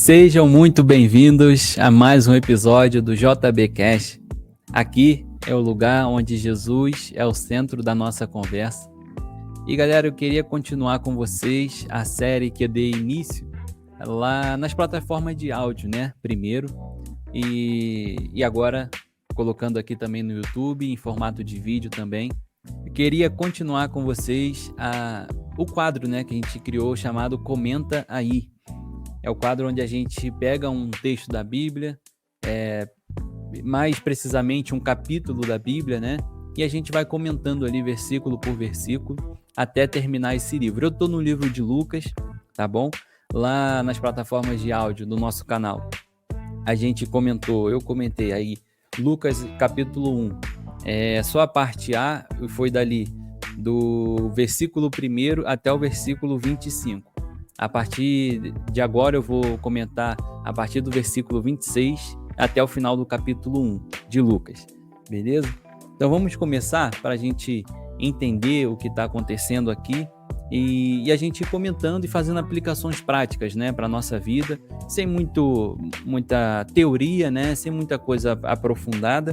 Sejam muito bem-vindos a mais um episódio do JBcast. Aqui é o lugar onde Jesus é o centro da nossa conversa. E galera, eu queria continuar com vocês a série que eu dei início lá nas plataformas de áudio, né? Primeiro, e agora colocando aqui também no YouTube, em formato de vídeo também. Eu queria continuar com vocês o quadro, né, que a gente criou chamado Comenta Aí. É o quadro onde a gente pega um texto da Bíblia, mais precisamente um capítulo da Bíblia, né? E a gente vai comentando ali versículo por versículo até terminar esse livro. Eu estou no livro de Lucas, tá bom? Lá nas plataformas de áudio do nosso canal. Eu comentei aí, Lucas capítulo 1. Só a parte A foi dali do versículo 1 até o versículo 25. A partir de agora eu vou comentar a partir do versículo 26 até o final do capítulo 1 de Lucas, beleza? Então vamos começar para a gente entender o que está acontecendo aqui e a gente ir comentando e fazendo aplicações práticas, né, para a nossa vida, sem muita teoria, né, sem muita coisa aprofundada,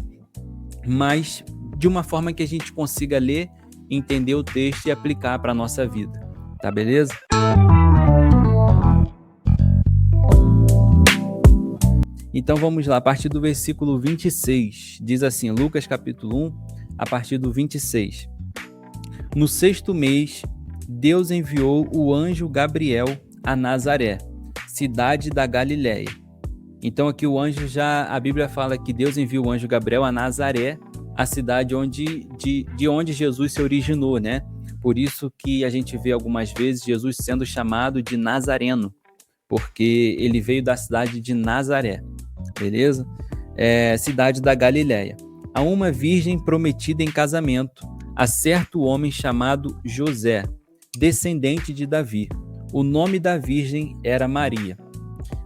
mas de uma forma que a gente consiga ler, entender o texto e aplicar para a nossa vida, tá beleza? Então vamos lá, a partir do versículo 26, diz assim, Lucas capítulo 1, a partir do 26. No 6º mês, Deus enviou o anjo Gabriel a Nazaré, cidade da Galileia. Então aqui a Bíblia fala que Deus enviou o anjo Gabriel a Nazaré, a cidade de onde Jesus se originou, né? Por isso que a gente vê algumas vezes Jesus sendo chamado de Nazareno, porque ele veio da cidade de Nazaré. Beleza? Cidade da Galileia. A uma virgem prometida em casamento, a certo homem chamado José, descendente de Davi. O nome da virgem era Maria.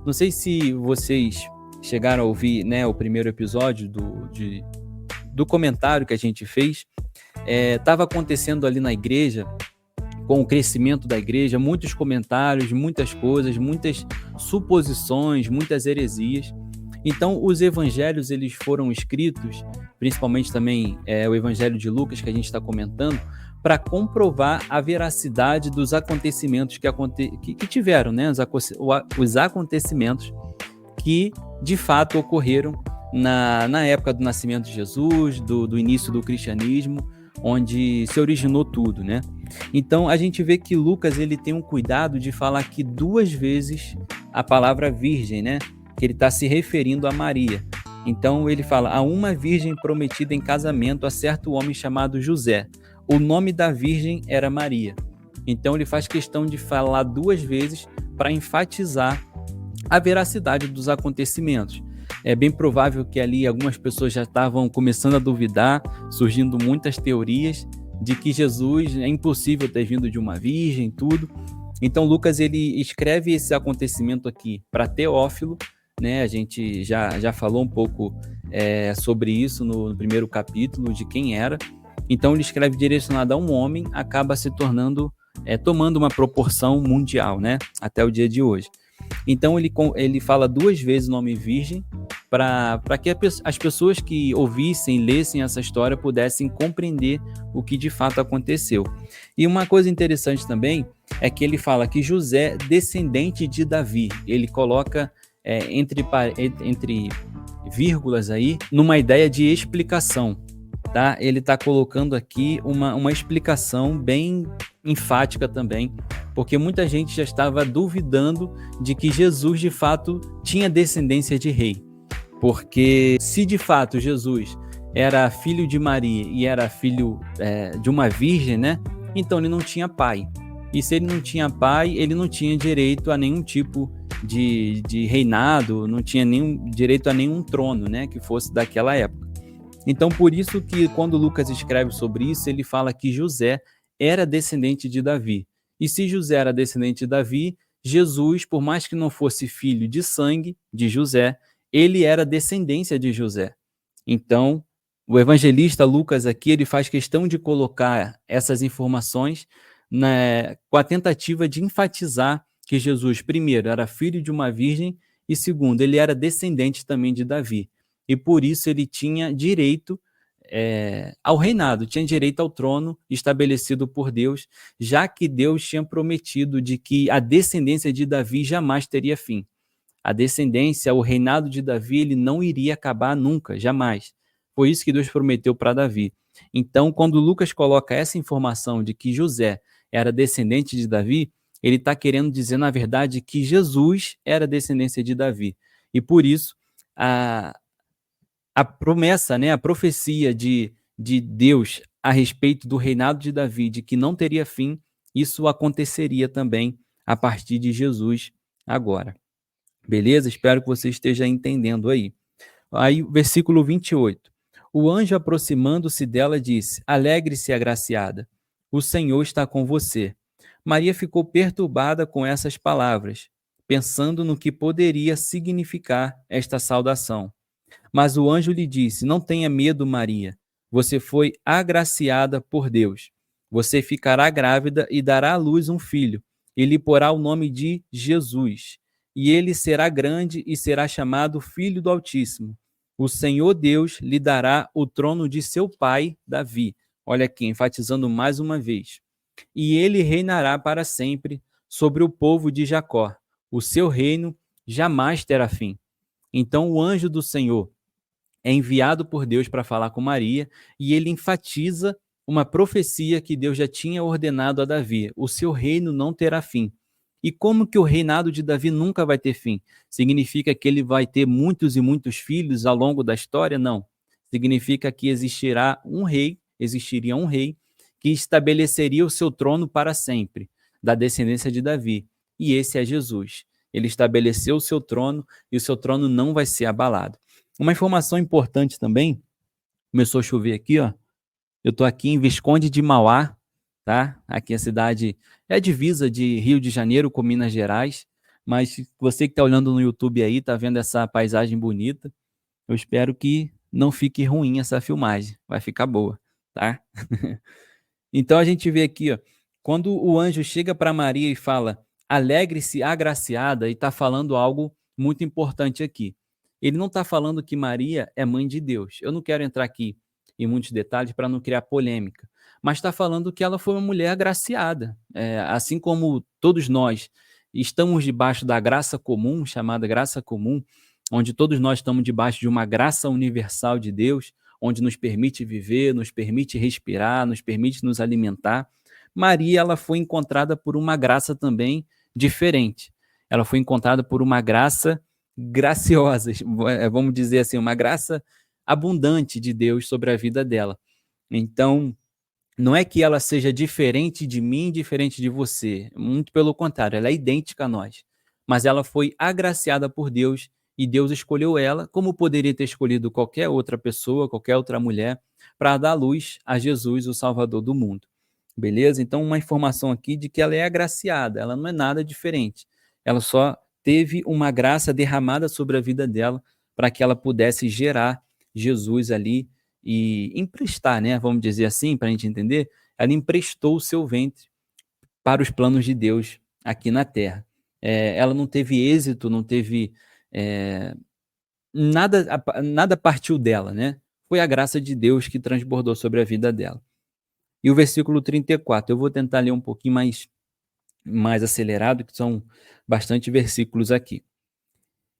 Não sei se vocês chegaram a ouvir, né, o primeiro episódio do comentário que a gente fez. Estava acontecendo ali na igreja, com o crescimento da igreja, muitos comentários, muitas coisas, muitas suposições, muitas heresias. Então, os evangelhos eles foram escritos, principalmente também o evangelho de Lucas, que a gente está comentando, para comprovar a veracidade dos acontecimentos que tiveram, né? Os acontecimentos que, de fato, ocorreram na época do nascimento de Jesus, do início do cristianismo, onde se originou tudo, né? Então, a gente vê que Lucas ele tem um cuidado de falar aqui 2 vezes a palavra virgem, né? Que ele está se referindo a Maria. Então ele fala, a uma virgem prometida em casamento a certo homem chamado José. O nome da virgem era Maria. Então ele faz questão de falar 2 vezes para enfatizar a veracidade dos acontecimentos. É bem provável que ali algumas pessoas já estavam começando a duvidar, surgindo muitas teorias de que Jesus é impossível ter vindo de uma virgem, tudo. Então Lucas ele escreve esse acontecimento aqui para Teófilo, né? A gente já falou um pouco sobre isso no primeiro capítulo, de quem era. Então ele escreve direcionado a um homem, acaba se tornando, tomando uma proporção mundial, né? Até o dia de hoje. Então ele fala 2 vezes o nome virgem para que as pessoas que ouvissem, lessem essa história pudessem compreender o que de fato aconteceu. E uma coisa interessante também é que ele fala que José, descendente de Davi, ele coloca entre vírgulas aí, numa ideia de explicação, tá? Ele está colocando aqui uma explicação bem enfática também, porque muita gente já estava duvidando de que Jesus de fato tinha descendência de rei, porque se de fato Jesus era filho de Maria e era filho de uma virgem, né? Então ele não tinha pai, e se ele não tinha pai, ele não tinha direito a nenhum tipo de reinado, não tinha direito a nenhum trono, né, que fosse daquela época. Então, por isso que quando Lucas escreve sobre isso, ele fala que José era descendente de Davi. E se José era descendente de Davi, Jesus, por mais que não fosse filho de sangue de José, ele era descendência de José. Então, o evangelista Lucas aqui, ele faz questão de colocar essas informações com a tentativa de enfatizar que Jesus, primeiro, era filho de uma virgem e segundo, ele era descendente também de Davi, e por isso ele tinha direito ao reinado, tinha direito ao trono estabelecido por Deus, já que Deus tinha prometido de que a descendência de Davi jamais teria fim. A descendência, o reinado de Davi, ele não iria acabar nunca, jamais. Foi isso que Deus prometeu para Davi. Então, quando Lucas coloca essa informação de que José era descendente de Davi, ele está querendo dizer, na verdade, que Jesus era descendência de Davi. E por isso, a promessa, né, a profecia de Deus a respeito do reinado de Davi, de que não teria fim, isso aconteceria também a partir de Jesus agora. Beleza? Espero que você esteja entendendo aí. Aí, versículo 28. O anjo, aproximando-se dela, disse: Alegre-se, agraciada, o Senhor está com você. Maria ficou perturbada com essas palavras, pensando no que poderia significar esta saudação. Mas o anjo lhe disse: Não tenha medo, Maria. Você foi agraciada por Deus. Você ficará grávida e dará à luz um filho, e lhe porá o nome de Jesus. E ele será grande e será chamado Filho do Altíssimo. O Senhor Deus lhe dará o trono de seu pai, Davi. Olha aqui, enfatizando mais uma vez. E ele reinará para sempre sobre o povo de Jacó. O seu reino jamais terá fim. Então o anjo do Senhor é enviado por Deus para falar com Maria, e ele enfatiza uma profecia que Deus já tinha ordenado a Davi: o seu reino não terá fim. E como que o reinado de Davi nunca vai ter fim? Significa que ele vai ter muitos e muitos filhos ao longo da história? Não. Significa que existiria um rei que estabeleceria o seu trono para sempre, da descendência de Davi. E esse é Jesus. Ele estabeleceu o seu trono e o seu trono não vai ser abalado. Uma informação importante também, começou a chover aqui, ó. Eu estou aqui em Visconde de Mauá, tá? Aqui a cidade é a divisa de Rio de Janeiro com Minas Gerais, mas você que está olhando no YouTube aí, tá vendo essa paisagem bonita, eu espero que não fique ruim essa filmagem, vai ficar boa, tá? Então a gente vê aqui, ó, quando o anjo chega para Maria e fala, alegre-se, agraciada, e está falando algo muito importante aqui. Ele não está falando que Maria é mãe de Deus. Eu não quero entrar aqui em muitos detalhes para não criar polêmica, mas está falando que ela foi uma mulher agraciada. Assim como todos nós estamos debaixo da graça comum, chamada graça comum, onde todos nós estamos debaixo de uma graça universal de Deus, onde nos permite viver, nos permite respirar, nos permite nos alimentar. Maria, ela foi encontrada por uma graça também diferente. Ela foi encontrada por uma graça graciosa, vamos dizer assim, uma graça abundante de Deus sobre a vida dela. Então, não é que ela seja diferente de mim, diferente de você. Muito pelo contrário, ela é idêntica a nós. Mas ela foi agraciada por Deus e Deus escolheu ela, como poderia ter escolhido qualquer outra pessoa, qualquer outra mulher, para dar luz a Jesus, o Salvador do mundo. Beleza? Então, uma informação aqui de que ela é agraciada, ela não é nada diferente. Ela só teve uma graça derramada sobre a vida dela para que ela pudesse gerar Jesus ali e emprestar, né? Vamos dizer assim, para a gente entender, ela emprestou o seu ventre para os planos de Deus aqui na Terra. Ela não teve êxito, não teve nada partiu dela, né? Foi a graça de Deus que transbordou sobre a vida dela. E o versículo 34, eu vou tentar ler um pouquinho mais acelerado, que são bastante versículos aqui.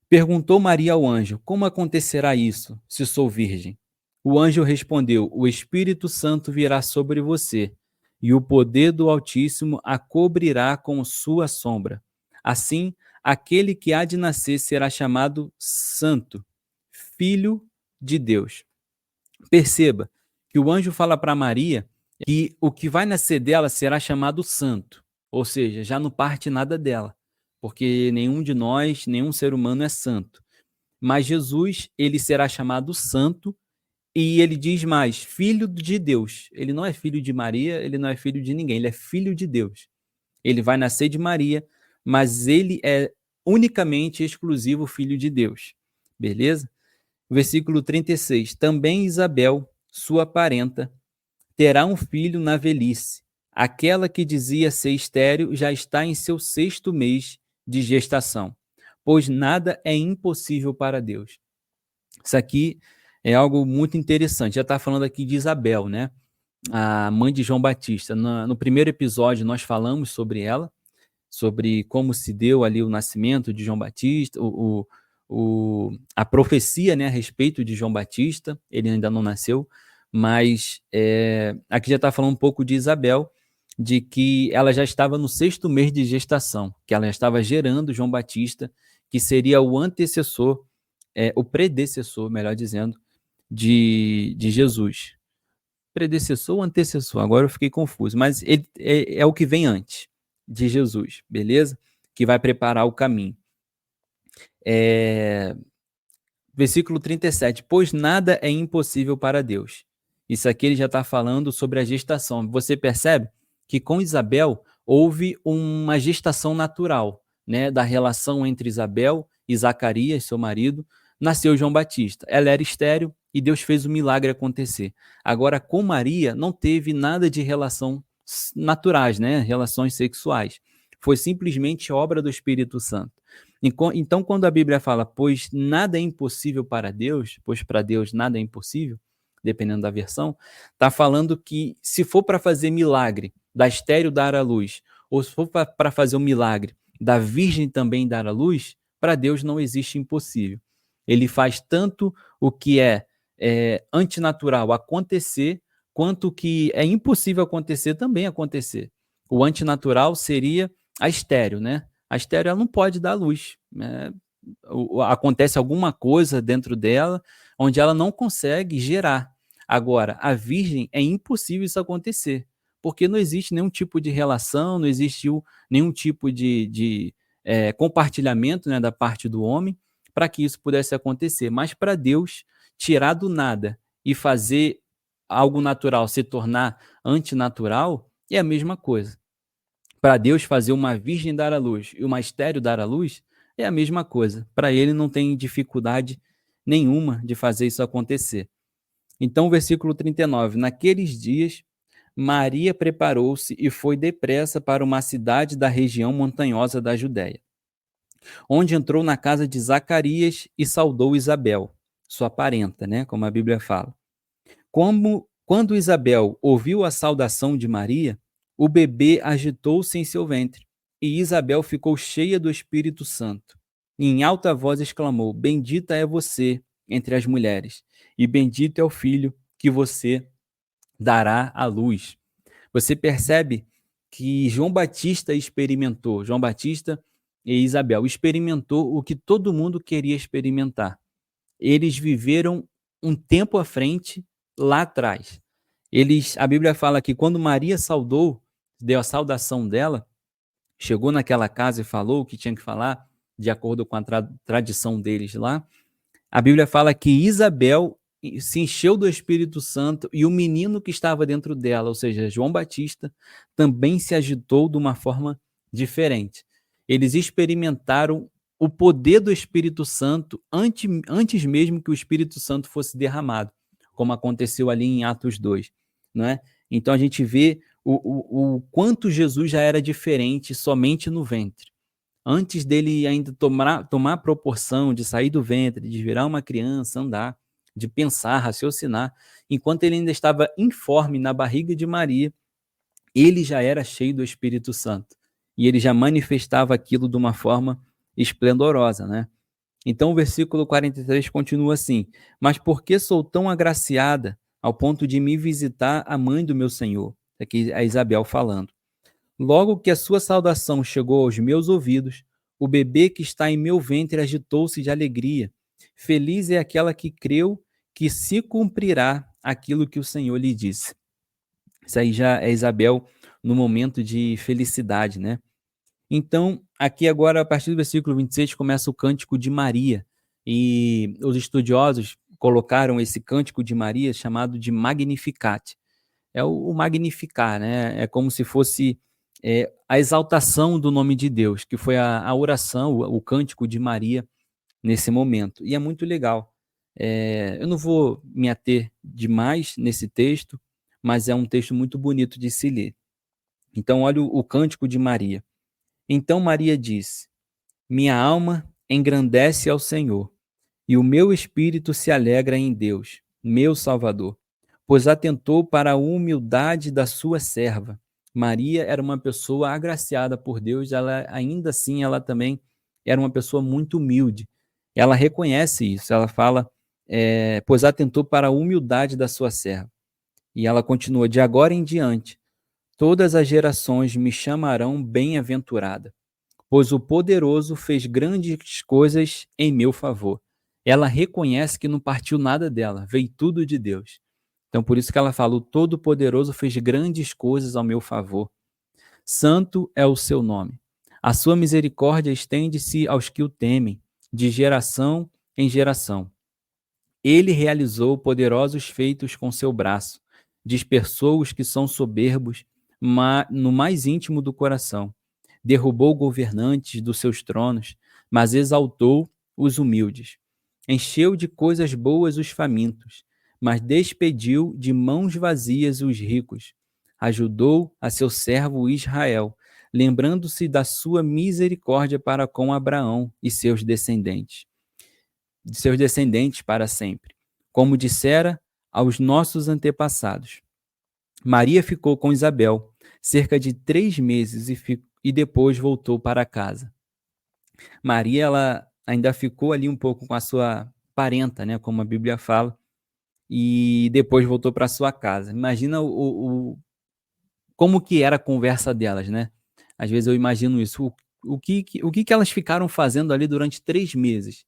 Perguntou Maria ao anjo: Como acontecerá isso, se sou virgem? O anjo respondeu: O Espírito Santo virá sobre você, e o poder do Altíssimo a cobrirá com sua sombra. Assim, aquele que há de nascer será chamado Santo, Filho de Deus. Perceba que o anjo fala para Maria que o que vai nascer dela será chamado Santo, ou seja, já não parte nada dela, porque nenhum de nós, nenhum ser humano é santo. Mas Jesus, ele será chamado Santo, e ele diz mais, Filho de Deus. Ele não é filho de Maria, ele não é filho de ninguém, ele é filho de Deus. Ele vai nascer de Maria, mas ele é unicamente exclusivo filho de Deus. Beleza? Versículo 36. Também Isabel, sua parenta, terá um filho na velhice. Aquela que dizia ser estéril já está em seu 6º mês de gestação, pois nada é impossível para Deus. Isso aqui é algo muito interessante. Já está falando aqui de Isabel, né? A mãe de João Batista. No primeiro episódio, nós falamos sobre ela, sobre como se deu ali o nascimento de João Batista, a profecia, né, a respeito de João Batista. Ele ainda não nasceu, mas aqui já está falando um pouco de Isabel, de que ela já estava no 6º mês de gestação, que ela já estava gerando João Batista, que seria o antecessor, o predecessor, melhor dizendo, de Jesus. Predecessor ou antecessor? Agora eu fiquei confuso, mas ele é o que vem antes de Jesus, beleza? Que vai preparar o caminho. Versículo 37, pois nada é impossível para Deus. Isso aqui ele já está falando sobre a gestação. Você percebe que com Isabel houve uma gestação natural, né, da relação entre Isabel e Zacarias, seu marido, nasceu João Batista. Ela era estéril e Deus fez o milagre acontecer. Agora, com Maria, não teve nada de relação naturais, né, relações sexuais. Foi simplesmente obra do Espírito Santo. Então, quando a Bíblia fala, pois nada é impossível para Deus, pois para Deus nada é impossível, dependendo da versão, está falando que se for para fazer milagre da estéril dar à luz, ou se for para fazer um milagre da virgem também dar à luz, para Deus não existe impossível. Ele faz tanto o que é antinatural acontecer, quanto o que é impossível acontecer também acontecer. O antinatural seria a estéril, né? A estéreo ela não pode dar luz. Né? Acontece alguma coisa dentro dela onde ela não consegue gerar. Agora, a virgem é impossível isso acontecer, porque não existe nenhum tipo de relação, não existiu nenhum tipo de compartilhamento, né, da parte do homem para que isso pudesse acontecer. Mas para Deus, tirar do nada e fazer algo natural se tornar antinatural é a mesma coisa. Para Deus fazer uma virgem dar à luz e uma estéril dar à luz é a mesma coisa. Para ele não tem dificuldade nenhuma de fazer isso acontecer. Então, o versículo 39, naqueles dias, Maria preparou-se e foi depressa para uma cidade da região montanhosa da Judéia, onde entrou na casa de Zacarias e saudou Isabel, sua parenta, né, como a Bíblia fala. Quando Isabel ouviu a saudação de Maria, o bebê agitou-se em seu ventre, e Isabel ficou cheia do Espírito Santo. E em alta voz exclamou: Bendita é você entre as mulheres, e bendito é o filho que você dará à luz. Você percebe que João Batista e Isabel experimentou o que todo mundo queria experimentar. Eles viveram um tempo à frente lá atrás. A Bíblia fala que quando Maria saudou, deu a saudação dela, chegou naquela casa e falou o que tinha que falar, de acordo com a tradição deles lá, a Bíblia fala que Isabel se encheu do Espírito Santo e o menino que estava dentro dela, ou seja, João Batista, também se agitou de uma forma diferente. Eles experimentaram o poder do Espírito Santo antes mesmo que o Espírito Santo fosse derramado, como aconteceu ali em Atos 2. Não é? Então a gente vê o quanto Jesus já era diferente somente no ventre. Antes dele ainda tomar proporção de sair do ventre, de virar uma criança, andar, de pensar, raciocinar, enquanto ele ainda estava informe na barriga de Maria, ele já era cheio do Espírito Santo. E ele já manifestava aquilo de uma forma esplendorosa, né? Então o versículo 43 continua assim: Mas por que sou tão agraciada ao ponto de me visitar a mãe do meu Senhor? Aqui a Isabel falando. Logo que a sua saudação chegou aos meus ouvidos, o bebê que está em meu ventre agitou-se de alegria. Feliz é aquela que creu que se cumprirá aquilo que o Senhor lhe disse. Isso aí já é Isabel no momento de felicidade, né? Então, aqui agora, a partir do versículo 26, começa o cântico de Maria. E os estudiosos colocaram esse cântico de Maria chamado de Magnificat. É o magnificar, né? É como se fosse a exaltação do nome de Deus, que foi a oração, o cântico de Maria nesse momento. E é muito legal. Eu não vou me ater demais nesse texto, mas é um texto muito bonito de se ler. Então, olha o cântico de Maria. Então Maria disse: Minha alma engrandece ao Senhor, e o meu espírito se alegra em Deus, meu Salvador, pois atentou para a humildade da sua serva. Maria era uma pessoa agraciada por Deus, ela ainda assim ela também era uma pessoa muito humilde. Ela reconhece isso, ela fala, pois atentou para a humildade da sua serva. E ela continua, de agora em diante, todas as gerações me chamarão bem-aventurada, pois o poderoso fez grandes coisas em meu favor. Ela reconhece que não partiu nada dela, veio tudo de Deus. Então, por isso que ela fala: o Todo-Poderoso fez grandes coisas ao meu favor. Santo é o seu nome. A sua misericórdia estende-se aos que o temem, de geração em geração. Ele realizou poderosos feitos com seu braço, dispersou os que são soberbos no mais íntimo do coração. Derrubou governantes dos seus tronos, mas exaltou os humildes. Encheu de coisas boas os famintos, mas despediu de mãos vazias os ricos. Ajudou a seu servo Israel, lembrando-se da sua misericórdia para com Abraão e seus descendentes para sempre, como dissera aos nossos antepassados. Maria ficou com Isabel cerca de 3 meses e depois voltou para casa. Maria, ela ainda ficou ali um pouco com a sua parenta, né, como a Bíblia fala, e depois voltou para sua casa. Imagina como que era a conversa delas, né? Às vezes eu imagino isso. O que elas ficaram fazendo ali durante 3 meses?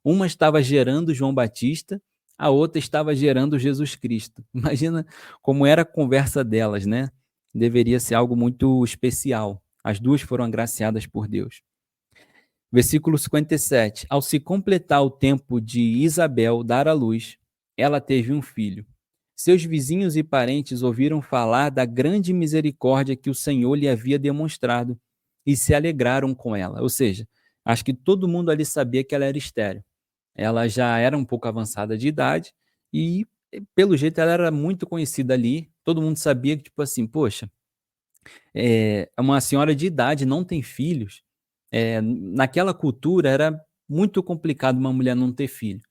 Uma estava gerando João Batista, a outra estava gerando Jesus Cristo. Imagina como era a conversa delas, né? Deveria ser algo muito especial. As duas foram agraciadas por Deus. Versículo 57. Ao se completar o tempo de Isabel dar à luz, ela teve um filho. Seus vizinhos e parentes ouviram falar da grande misericórdia que o Senhor lhe havia demonstrado e se alegraram com ela. Ou seja, acho que todo mundo ali sabia que ela era estéril. Ela já era um pouco avançada de idade e, pelo jeito, ela era muito conhecida ali. Todo mundo sabia que, tipo assim, poxa, uma senhora de idade não tem filhos. Naquela cultura era muito complicado uma mulher não ter filho,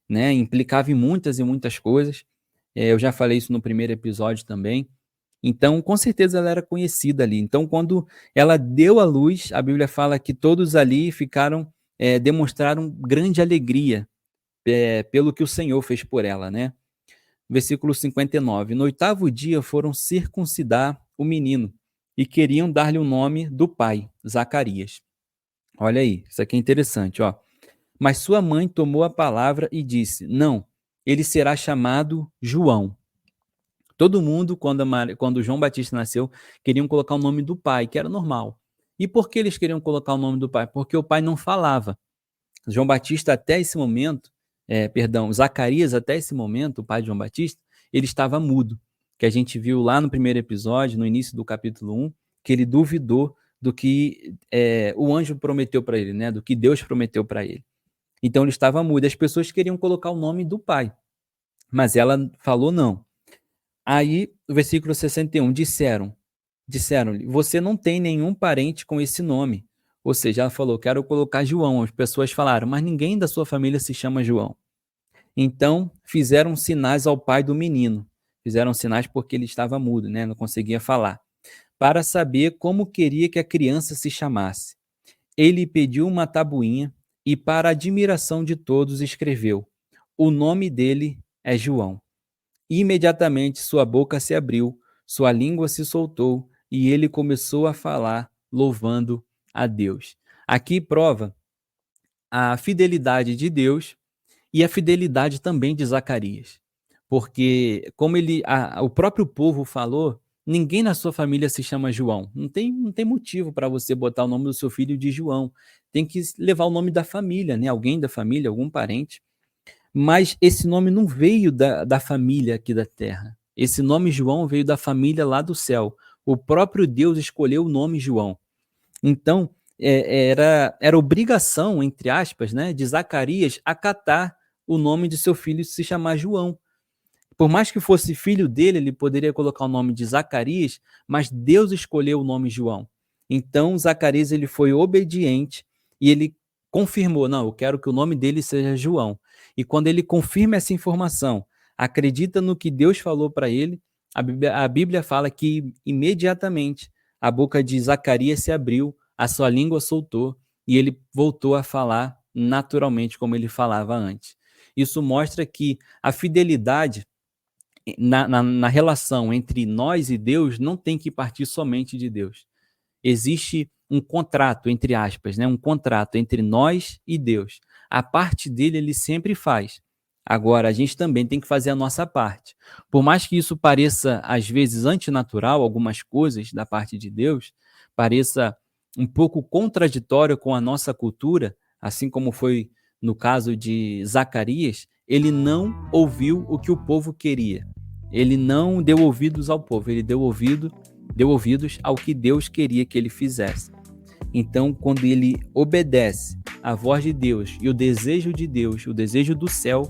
né? Implicava em muitas e muitas coisas. Eu já falei isso no primeiro episódio também. Então, com certeza ela era conhecida ali. Então, quando ela deu à luz, a Bíblia fala que todos ali demonstraram grande alegria pelo que o Senhor fez por ela, né? Versículo 59. No 8º dia foram circuncidar o menino e queriam dar-lhe o nome do pai, Zacarias. Olha aí, isso aqui é interessante, ó. Mas sua mãe tomou a palavra e disse: não, ele será chamado João. Todo mundo, quando João Batista nasceu, queriam colocar o nome do pai, que era normal. E por que eles queriam colocar o nome do pai? Porque o pai não falava. João Batista, até esse momento, Zacarias, até esse momento, o pai de João Batista, ele estava mudo. Que a gente viu lá no primeiro episódio, no início do capítulo 1, que ele duvidou do que o anjo prometeu para ele, né? Do que Deus prometeu para ele. Então ele estava mudo. As pessoas queriam colocar o nome do pai, mas ela falou não. Aí, o versículo 61, disseram-lhe, você não tem nenhum parente com esse nome. Ou seja, ela falou, quero colocar João. As pessoas falaram, mas ninguém da sua família se chama João. Então, fizeram sinais ao pai do menino. Fizeram sinais porque ele estava mudo, né? Não conseguia falar. Para saber como queria que a criança se chamasse. Ele pediu uma tabuinha e, para admiração de todos, escreveu, o nome dele é João. Imediatamente sua boca se abriu, sua língua se soltou e ele começou a falar, louvando a Deus. Aqui prova a fidelidade de Deus e a fidelidade também de Zacarias. Porque, como o próprio povo falou, ninguém na sua família se chama João. Não tem motivo para você botar o nome do seu filho de João. Tem que levar o nome da família, né? Alguém da família, algum parente. Mas esse nome não veio da família aqui da terra. Esse nome João veio da família lá do céu. O próprio Deus escolheu o nome João. Então, era obrigação, entre aspas, né, de Zacarias acatar o nome de seu filho se chamar João. Por mais que fosse filho dele, ele poderia colocar o nome de Zacarias, mas Deus escolheu o nome João. Então, Zacarias ele foi obediente e ele confirmou, não, eu quero que o nome dele seja João. E quando ele confirma essa informação, acredita no que Deus falou para ele, a Bíblia fala que imediatamente a boca de Zacarias se abriu, a sua língua soltou e ele voltou a falar naturalmente como ele falava antes. Isso mostra que a fidelidade na relação entre nós e Deus não tem que partir somente de Deus. Existe um contrato, entre aspas, né? Um contrato entre nós e Deus. A parte dele ele sempre faz. Agora, a gente também tem que fazer a nossa parte. Por mais que isso pareça, às vezes, antinatural, algumas coisas da parte de Deus, pareça um pouco contraditório com a nossa cultura, assim como foi no caso de Zacarias, ele não ouviu o que o povo queria. Ele não deu ouvidos ao povo, ele deu ouvidos ao que Deus queria que ele fizesse. Então, quando ele obedece à voz de Deus e o desejo de Deus, o desejo do céu,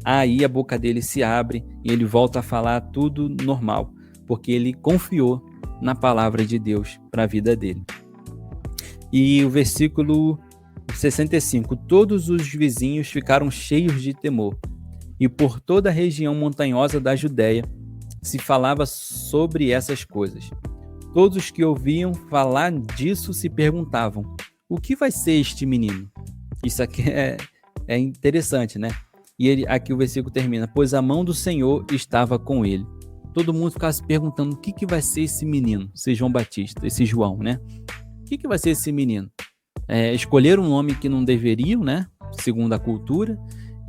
aí a boca dele se abre e ele volta a falar tudo normal, porque ele confiou na palavra de Deus para a vida dele. E o versículo 65, todos os vizinhos ficaram cheios de temor, e por toda a região montanhosa da Judéia se falava sobre essas coisas. Todos os que ouviam falar disso se perguntavam, o que vai ser este menino? Isso aqui é interessante, né? E aqui o versículo termina, pois a mão do Senhor estava com ele. Todo mundo ficava se perguntando, o que vai ser esse menino? Esse João Batista, esse João, né? O que vai ser esse menino? Escolheram um nome que não deveriam, né? Segundo a cultura.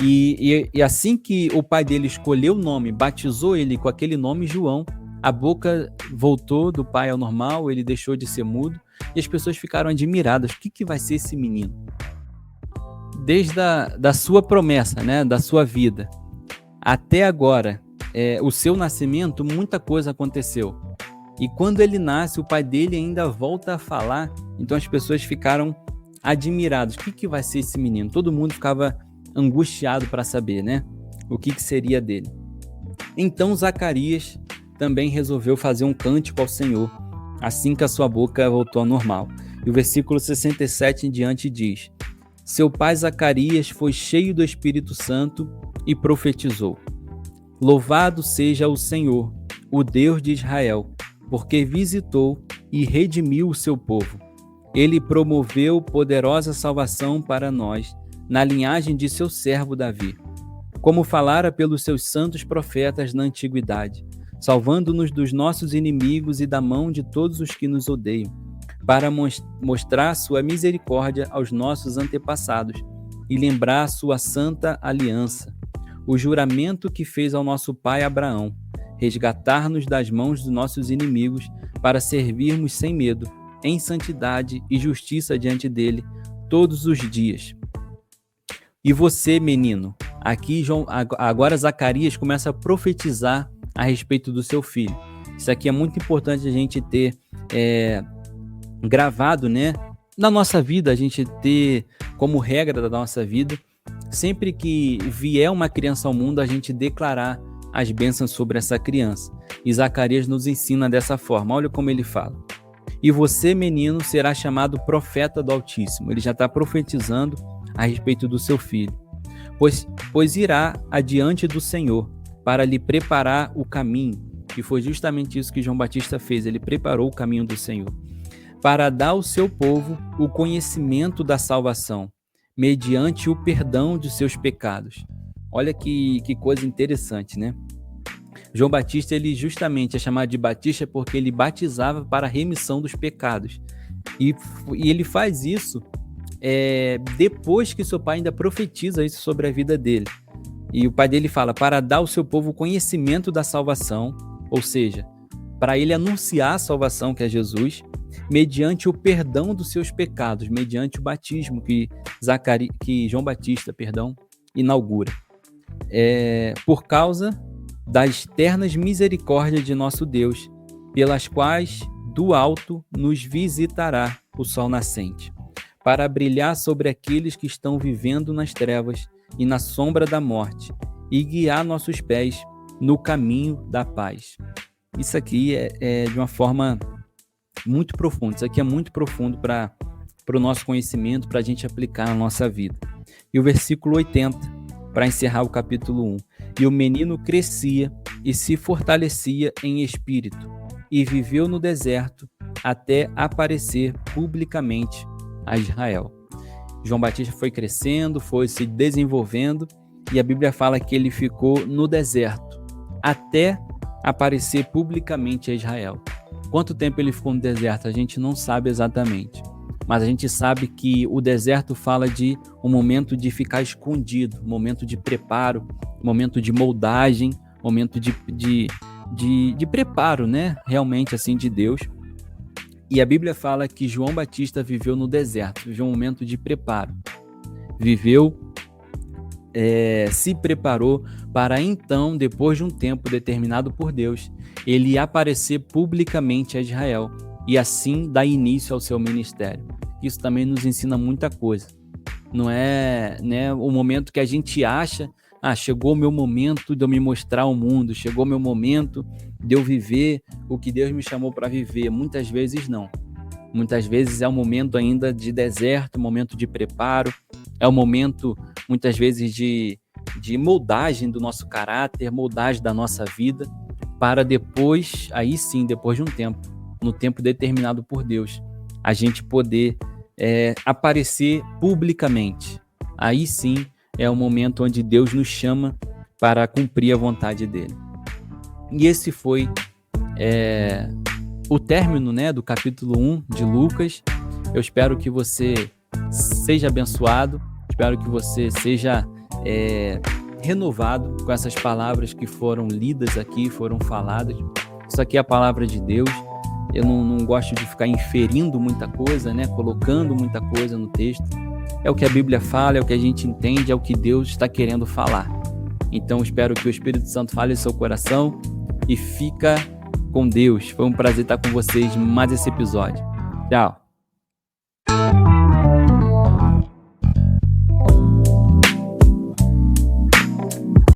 E assim que o pai dele escolheu o nome, batizou ele com aquele nome João, a boca voltou do pai ao normal, ele deixou de ser mudo, e as pessoas ficaram admiradas. O que vai ser esse menino? Desde da sua promessa, né, da sua vida, até agora, o seu nascimento, muita coisa aconteceu. E quando ele nasce, o pai dele ainda volta a falar, então as pessoas ficaram admiradas. O que vai ser esse menino? Todo mundo ficava angustiado para saber, né, o que seria dele. Então Zacarias também resolveu fazer um cântico ao Senhor, assim que a sua boca voltou ao normal. E o versículo 67 em diante diz, seu pai Zacarias foi cheio do Espírito Santo e profetizou, louvado seja o Senhor, o Deus de Israel, porque visitou e redimiu o seu povo. Ele promoveu poderosa salvação para nós, na linhagem de seu servo Davi, como falara pelos seus santos profetas na antiguidade, salvando-nos dos nossos inimigos e da mão de todos os que nos odeiam, para mostrar sua misericórdia aos nossos antepassados e lembrar sua santa aliança, o juramento que fez ao nosso pai Abraão, resgatar-nos das mãos dos nossos inimigos para servirmos sem medo, em santidade e justiça diante dele todos os dias. E você, menino, aqui agora Zacarias começa a profetizar a respeito do seu filho. Isso aqui é muito importante a gente ter gravado, né? Na nossa vida, a gente ter como regra da nossa vida, sempre que vier uma criança ao mundo, a gente declarar as bênçãos sobre essa criança. E Zacarias nos ensina dessa forma. Olha como ele fala. E você, menino, será chamado profeta do Altíssimo. Ele já está profetizando a respeito do seu filho. Pois irá adiante do Senhor para lhe preparar o caminho. E foi justamente isso que João Batista fez. Ele preparou o caminho do Senhor. Para dar ao seu povo o conhecimento da salvação, mediante o perdão de seus pecados. Olha que coisa interessante, né? João Batista, ele justamente é chamado de Batista porque ele batizava para a remissão dos pecados. E ele faz isso depois que seu pai ainda profetiza isso sobre a vida dele. E o pai dele fala, para dar ao seu povo o conhecimento da salvação, ou seja, para ele anunciar a salvação, que é Jesus, mediante o perdão dos seus pecados, mediante o batismo que João Batista, inaugura. Por causa das ternas misericórdias de nosso Deus, pelas quais do alto nos visitará o sol nascente, para brilhar sobre aqueles que estão vivendo nas trevas e na sombra da morte, e guiar nossos pés no caminho da paz. Isso aqui é de uma forma muito profunda. Isso aqui é muito profundo para para o nosso conhecimento, para a gente aplicar na nossa vida. E o versículo 80, para encerrar o capítulo 1. E o menino crescia e se fortalecia em espírito, e viveu no deserto até aparecer publicamente a Israel. João Batista foi crescendo, foi se desenvolvendo, e a Bíblia fala que ele ficou no deserto até aparecer publicamente a Israel. Quanto tempo ele ficou no deserto? A gente não sabe exatamente, mas a gente sabe que o deserto fala de um momento de ficar escondido, um momento de preparo, um momento de moldagem, um momento de preparo, né? Realmente assim de Deus. E a Bíblia fala que João Batista viveu no deserto, viveu um momento de preparo. Se preparou para então, depois de um tempo determinado por Deus, ele aparecer publicamente a Israel e assim dar início ao seu ministério. Isso também nos ensina muita coisa. Não é, né, o momento que a gente acha, chegou o meu momento de eu me mostrar ao mundo, chegou o meu momento de eu viver o que Deus me chamou para viver. Muitas vezes não. Muitas vezes é um momento ainda de deserto, um momento de preparo, é um momento, muitas vezes, de moldagem do nosso caráter, moldagem da nossa vida, para depois, aí sim, depois de um tempo, no tempo determinado por Deus, a gente poder aparecer publicamente. Aí sim é o momento onde Deus nos chama para cumprir a vontade dele. E esse foi o término, né, do capítulo 1 de Lucas. Eu espero que você seja abençoado, espero que você seja renovado com essas palavras que foram lidas aqui, foram faladas. Isso aqui é a palavra de Deus. Eu não gosto de ficar inferindo muita coisa, né, colocando muita coisa no texto. É o que a Bíblia fala, é o que a gente entende, é o que Deus está querendo falar. Então, espero que o Espírito Santo fale em seu coração e fica com Deus. Foi um prazer estar com vocês em mais esse episódio. Tchau!